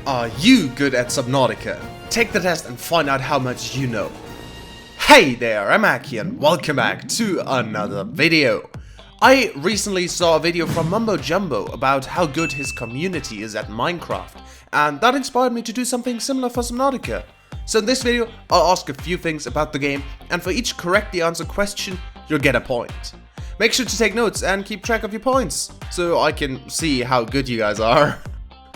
Are you good at Subnautica? Take the test and find out how much you know. Hey there, I'm Aki and welcome back to another video. I recently saw a video from Mumbo Jumbo about how good his community is at Minecraft, and that inspired me to do something similar for Subnautica. So in this video, I'll ask a few things about the game, and for each correctly answered question, you'll get a point. Make sure to take notes and keep track of your points, so I can see how good you guys are.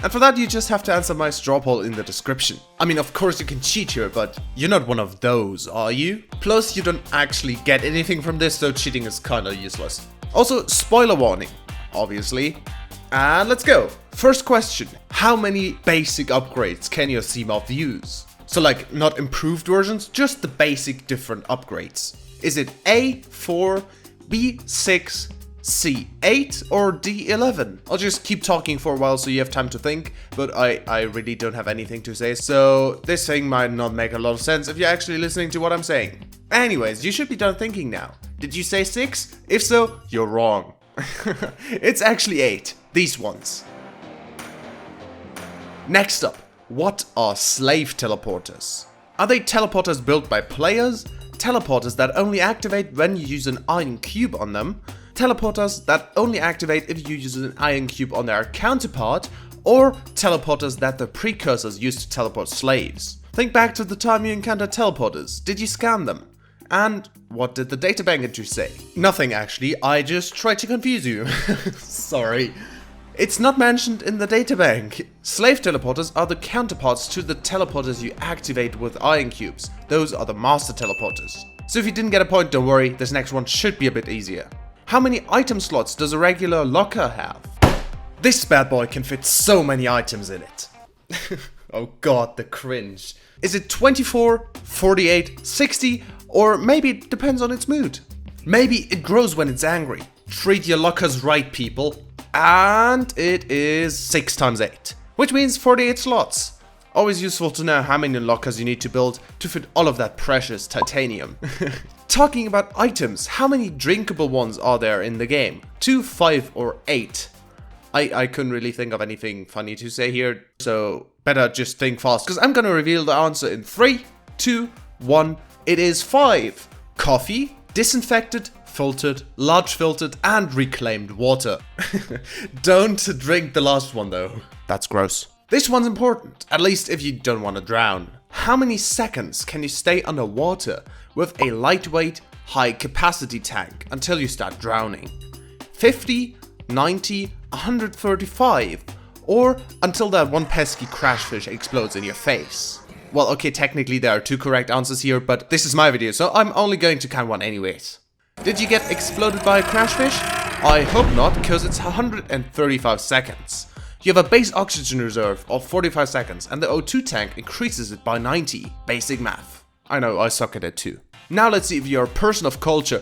And for that, you just have to answer my straw poll in the description. I mean, of course you can cheat here, but you're not one of those, are you? Plus, you don't actually get anything from this, so cheating is kinda useless. Also, spoiler warning, obviously. And let's go. First question, how many basic upgrades can your Seamoth use? So like, not improved versions, just the basic different upgrades. Is it A, 4, B, 6, C, 8 or D, 11? I'll just keep talking for a while so you have time to think, but I really don't have anything to say, so this thing might not make a lot of sense if you're actually listening to what I'm saying. Anyways, you should be done thinking now. Did you say 6? If so, you're wrong. It's actually 8. These ones. Next up, what are slave teleporters? Are they teleporters built by players? Teleporters that only activate when you use an iron cube on them? Teleporters that only activate if you use an iron cube on their counterpart? Or teleporters that the precursors used to teleport slaves? Think back to the time you encountered teleporters. Did you scan them? And what did the databank entry say? Nothing actually, I just tried to confuse you. Sorry. It's not mentioned in the databank. Slave teleporters are the counterparts to the teleporters you activate with iron cubes. Those are the master teleporters. So if you didn't get a point, don't worry, this next one should be a bit easier. How many item slots does a regular locker have? This bad boy can fit so many items in it. Oh god, the cringe. Is it 24, 48, 60, or maybe it depends on its mood? Maybe it grows when it's angry. Treat your lockers right, people. And it is 6 times 8, which means 48 slots. Always useful to know how many lockers you need to build to fit all of that precious titanium. Talking about items, how many drinkable ones are there in the game? 2, 5 or 8? I couldn't really think of anything funny to say here, so better just think fast, because I'm gonna reveal the answer in 3, 2, 1. It is 5. Coffee, disinfected, filtered, large filtered, and reclaimed water. Don't drink the last one though. That's gross. This one's important, at least if you don't want to drown. How many seconds can you stay underwater with a lightweight, high capacity tank until you start drowning? 50, 90, 135, or until that one pesky crashfish explodes in your face? Well, okay, technically there are 2 correct answers here, but this is my video, so I'm only going to count one anyways. Did you get exploded by a crashfish? I hope not, because it's 135 seconds. You have a base oxygen reserve of 45 seconds, and the O2 tank increases it by 90. Basic math. I know, I suck at it too. Now let's see if you're a person of culture.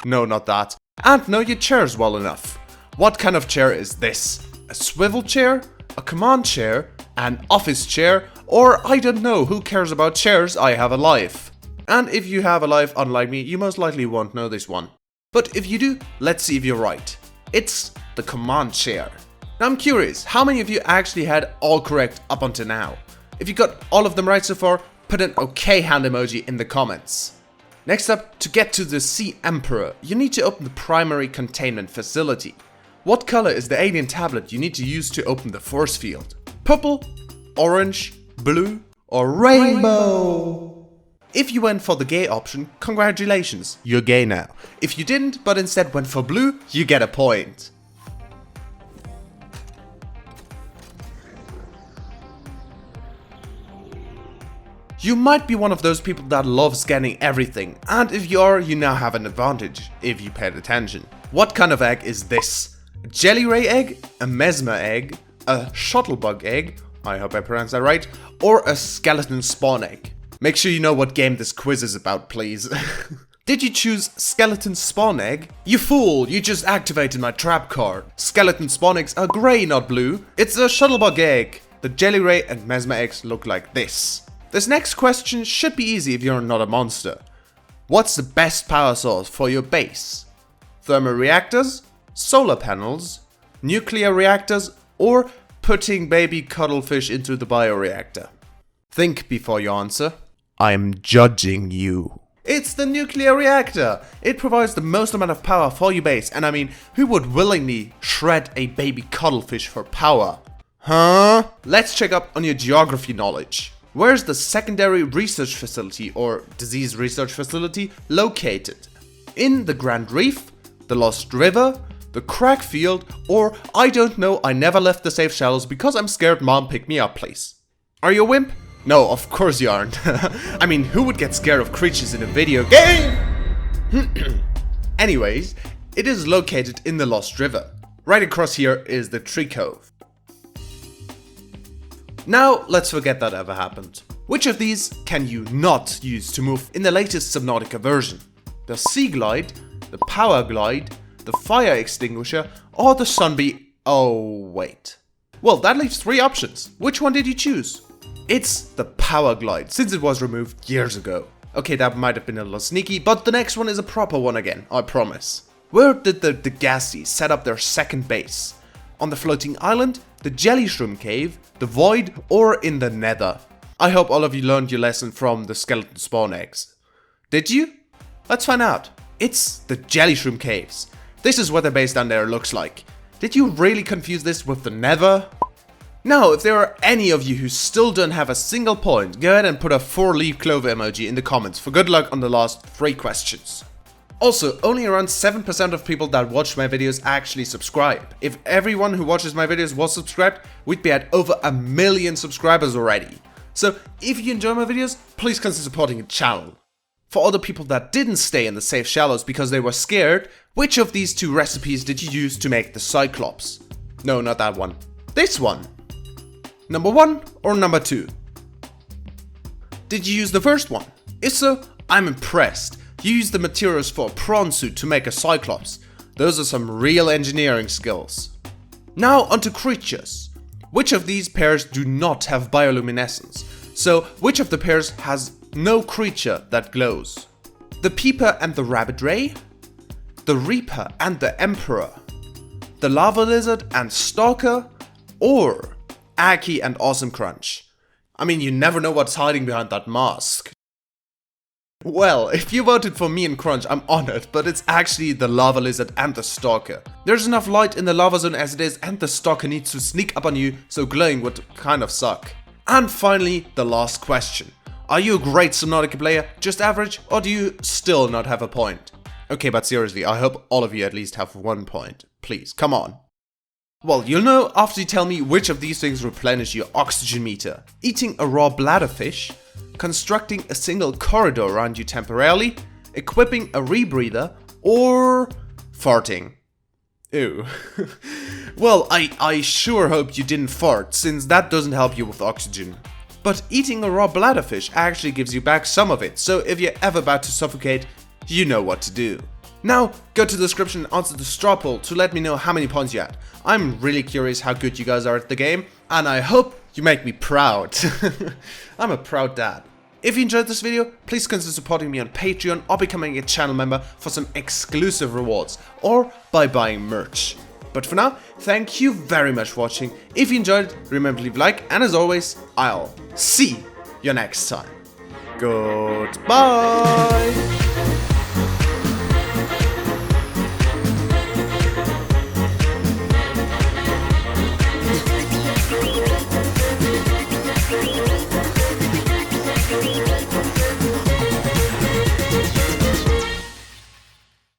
No, not that. And know your chairs well enough. What kind of chair is this? A swivel chair? A command chair? An office chair? Or I don't know, who cares about chairs? I have a life. And if you have a life unlike me, you most likely won't know this one. But if you do, let's see if you're right. It's the command chair. Now I'm curious, how many of you actually had all correct up until now? If you got all of them right so far, put an okay hand emoji in the comments. Next up, to get to the Sea Emperor, you need to open the primary containment facility. What color is the alien tablet you need to use to open the force field? Purple, orange, blue, or rainbow? If you went for the gay option, congratulations, you're gay now. If you didn't, but instead went for blue, you get a point. You might be one of those people that love scanning everything, and if you are, you now have an advantage, if you paid attention. What kind of egg is this? A jelly ray egg? A mesmer egg? A shuttlebug egg? I hope I pronounced that right. Or a skeleton spawn egg? Make sure you know what game this quiz is about, please. Did you choose skeleton spawn egg? You fool, you just activated my trap card. Skeleton spawn eggs are grey, not blue. It's a shuttlebug egg. The jelly ray and mesmer eggs look like this. This next question should be easy if you're not a monster. What's the best power source for your base? Thermal reactors, solar panels, nuclear reactors, or putting baby cuttlefish into the bioreactor? Think before you answer. I'm judging you. It's the nuclear reactor. It provides the most amount of power for your base, and I mean, who would willingly shred a baby cuttlefish for power? Huh? Let's check up on your geography knowledge. Where's the secondary research facility or disease research facility located? In the Grand Reef, the Lost River, the Crack Field, or I don't know, I never left the safe shallows because I'm scared mom picked me up, please. Are you a wimp? No, of course you aren't. I mean, who would get scared of creatures in a video game? Anyways, it is located in the Lost River. Right across here is the Tree Cove. Now, let's forget that ever happened. Which of these can you not use to move in the latest Subnautica version? The Sea Glide, the Power Glide, the Fire Extinguisher, or the Sunbee... Oh, wait. Well, that leaves 3 options. Which one did you choose? It's the Power Glide, since it was removed years ago. Okay, that might have been a little sneaky, but the next one is a proper one again, I promise. Where did the Degassi set up their second base? On the floating island, the Jelly Shroom Cave, the Void, or in the Nether? I hope all of you learned your lesson from the skeleton spawn eggs. Did you? Let's find out. It's the Jelly Shroom Caves. This is what the base down there looks like. Did you really confuse this with the Nether? Now, if there are any of you who still don't have a single point, go ahead and put a 4-leaf clover emoji in the comments for good luck on the last 3 questions. Also, only around 7% of people that watch my videos actually subscribe. If everyone who watches my videos was subscribed, we'd be at over 1 million subscribers already. So, if you enjoy my videos, please consider supporting the channel. For all the people that didn't stay in the safe shallows because they were scared, which of these 2 recipes did you use to make the Cyclops? No, not that one. This one. Number 1 or number 2? Did you use the first one? If so, I'm impressed. You used the materials for a prawn suit to make a Cyclops. Those are some real engineering skills. Now onto creatures. Which of these pairs do not have bioluminescence? So, which of the pairs has no creature that glows? The Peeper and the Rabbit Ray? The Reaper and the Emperor? The Lava Lizard and Stalker? Or Aki and Awesome Crunch? I mean, you never know what's hiding behind that mask. Well, if you voted for me and Crunch, I'm honored, but it's actually the Lava Lizard and the Stalker. There's enough light in the lava zone as it is, and the Stalker needs to sneak up on you, so glowing would kind of suck. And finally, the last question. Are you a great Subnautica player, just average, or do you still not have a point? Okay, but seriously, I hope all of you at least have 1 point. Please, come on. Well, you'll know after you tell me which of these things replenish your oxygen meter. Eating a raw bladderfish, constructing a single corridor around you temporarily, equipping a rebreather, or farting. Ew. Well, I sure hope you didn't fart, since that doesn't help you with oxygen. But eating a raw bladderfish actually gives you back some of it, so if you're ever about to suffocate, you know what to do. Now, go to the description and answer the straw poll to let me know how many points you had. I'm really curious how good you guys are at the game, and I hope you make me proud. I'm a proud dad. If you enjoyed this video, please consider supporting me on Patreon or becoming a channel member for some exclusive rewards, or by buying merch. But for now, thank you very much for watching. If you enjoyed it, remember to leave a like, and as always, I'll see you next time. Goodbye!